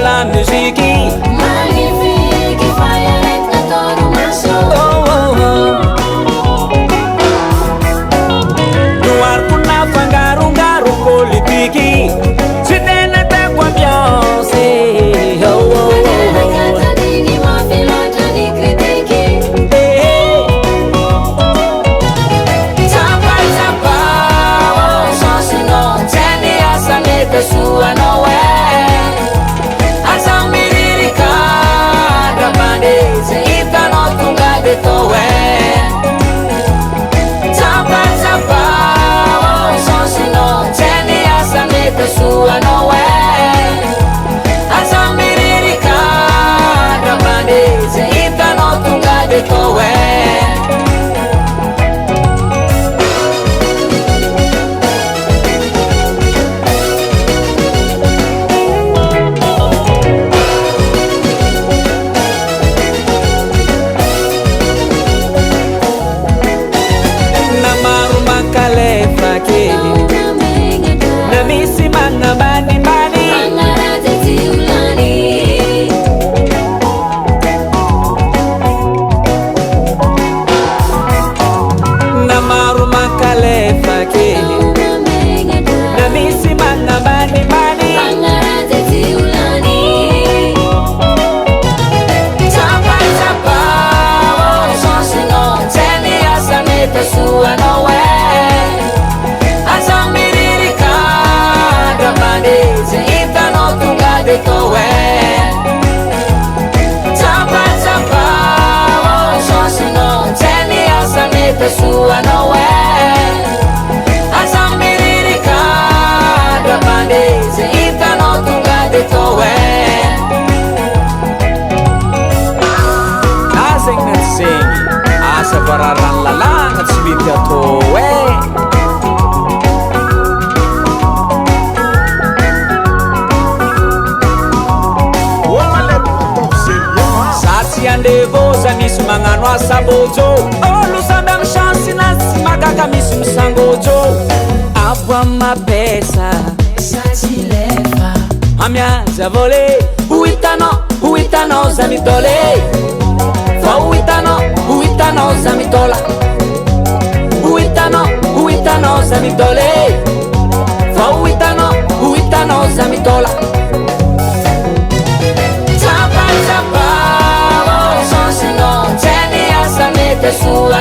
La musique magnifique, voyez la torumação. Noir kuna fangarungaro politique, se tena te com ambiance. Catadini, ma filota di critiche. Tsapay, tsapay, Oh, sono teni asa neta sua no é. Sua não é asa miririka da bandeze ita no tunga de toé. Na maru makalefa ke na misi manga bani bani na maru makalefa ke na misi manga bani bani Tsapay, tsapay, sono teni asa neta sua no é. Sua não é asa miririka da bandeze ita no tunga de toé. Asing na sing asa bararan lalang at smita toé. Ande voza misy magnano asa bojo olo samby amy chance na tsy magaka misy misangojo abo amy mapesa Sati leva amiaza vole huitanao za mitole fa huitanao za mitola huitanao za mitole fa huitanao za mitola. Tsapay, tsapay, sono teni asa neta sua